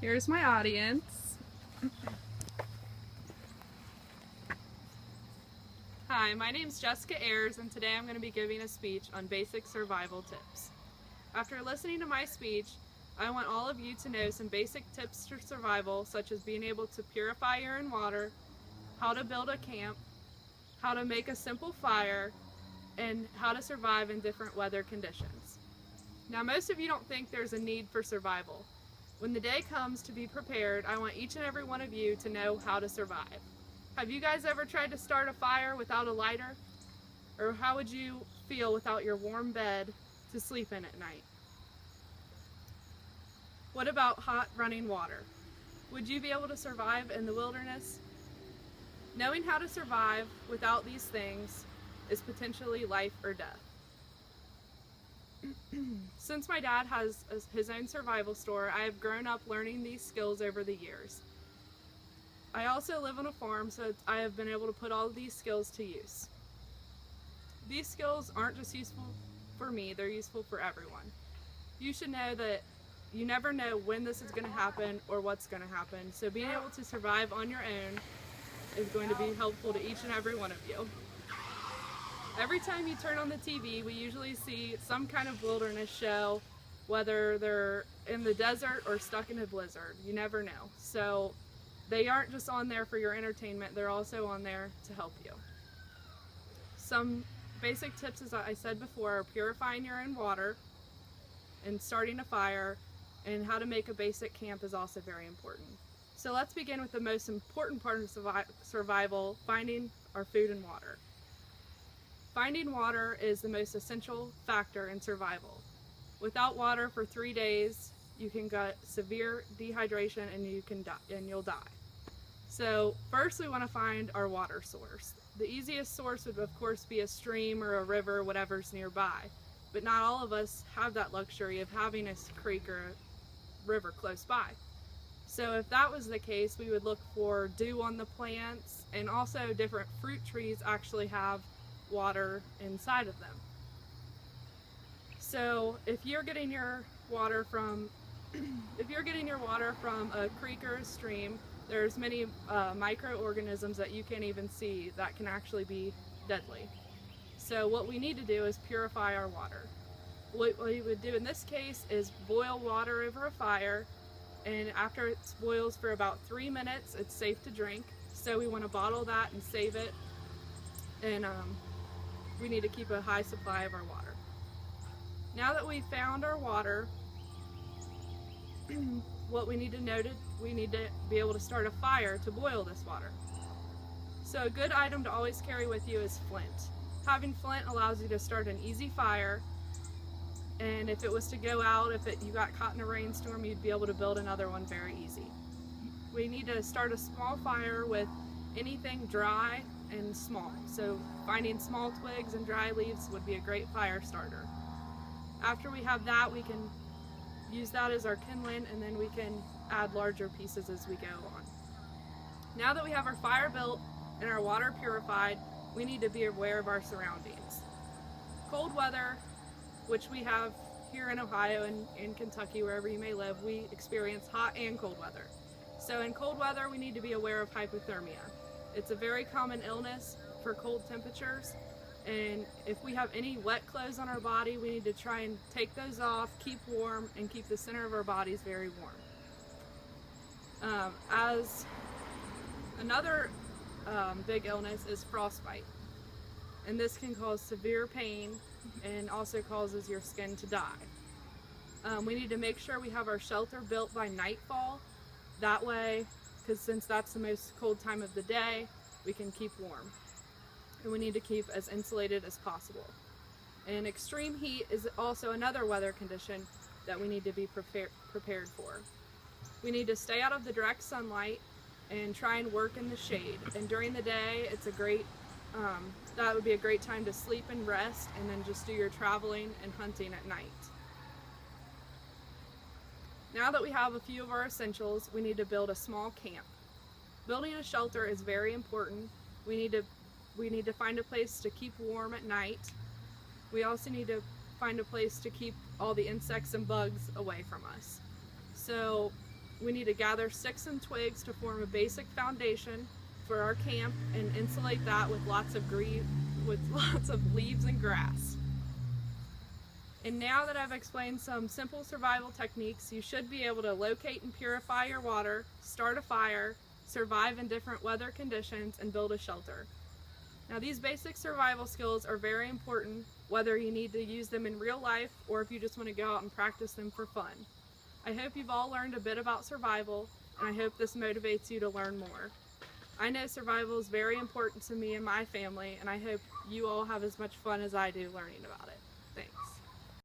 Here's my audience. Hi, my name's Jessica Ayers, and today I'm going to be giving a speech on basic survival tips. After listening to my speech, I want all of you to know some basic tips for survival, such as being able to purify your own water, how to build a camp, how to make a simple fire, and how to survive in different weather conditions. Now, most of you don't think there's a need for survival. When the day comes to be prepared, I want each and every one of you to know how to survive. Have you guys ever tried to start a fire without a lighter? Or how would you feel without your warm bed to sleep in at night? What about hot running water? Would you be able to survive in the wilderness? Knowing how to survive without these things is potentially life or death. Since my dad has his own survival store, I have grown up learning these skills over the years. I also live on a farm, so I have been able to put all of these skills to use. These skills aren't just useful for me, they're useful for everyone. You should know that you never know when this is going to happen or what's going to happen, so being able to survive on your own is going to be helpful to each and every one of you. Every time you turn on the TV, we usually see some kind of wilderness show, whether they're in the desert or stuck in a blizzard. You never know. So they aren't just on there for your entertainment, they're also on there to help you. Some basic tips, as I said before, are purifying your own water and starting a fire, and how to make a basic camp is also very important. So let's begin with the most important part of survival, finding our food and water. Finding water is the most essential factor in survival. Without water for 3 days, you can get severe dehydration and you'll die. So first we want to find our water source. The easiest source would of course be a stream or a river, whatever's nearby. But not all of us have that luxury of having a creek or a river close by. So if that was the case, we would look for dew on the plants, and also different fruit trees actually have water inside of them. So if you're getting your water from a creek or a stream, there's many microorganisms that you can't even see that can actually be deadly. So what we need to do is purify our water. What we would do in this case is boil water over a fire, and after it boils for about 3 minutes, it's safe to drink. So we want to bottle that and save it, and we need to keep a high supply of our water. Now that we've found our water, what we need to be able to start a fire to boil this water. So a good item to always carry with you is flint. Having flint allows you to start an easy fire, and if it was to go out, you got caught in a rainstorm, you'd be able to build another one very easy. We need to start a small fire with anything dry and small. So finding small twigs and dry leaves would be a great fire starter. After we have that, we can use that as our kindling, and then we can add larger pieces as we go on. Now that we have our fire built and our water purified, we need to be aware of our surroundings. Cold weather, which we have here in Ohio and in Kentucky, wherever you may live, we experience hot and cold weather. So in cold weather, we need to be aware of hypothermia. It's a very common illness for cold temperatures, and if we have any wet clothes on our body, we need to try and take those off, keep warm, and keep the center of our bodies very warm. As another big illness is frostbite, and this can cause severe pain and also causes your skin to die. We need to make sure we have our shelter built by nightfall. That way, because since that's the most cold time of the day, we can keep warm. And we need to keep as insulated as possible. And extreme heat is also another weather condition that we need to be prepared for. We need to stay out of the direct sunlight and try and work in the shade. And during the day, that would be a great time to sleep and rest, and then just do your traveling and hunting at night. Now that we have a few of our essentials, we need to build a small camp. Building a shelter is very important. We need to find a place to keep warm at night. We also need to find a place to keep all the insects and bugs away from us. So We need to gather sticks and twigs to form a basic foundation for our camp and insulate that with lots of leaves and grass. And now that I've explained some simple survival techniques, you should be able to locate and purify your water, start a fire, survive in different weather conditions, and build a shelter. Now, these basic survival skills are very important, whether you need to use them in real life or if you just want to go out and practice them for fun. I hope you've all learned a bit about survival, and I hope this motivates you to learn more. I know survival is very important to me and my family, and I hope you all have as much fun as I do learning about it.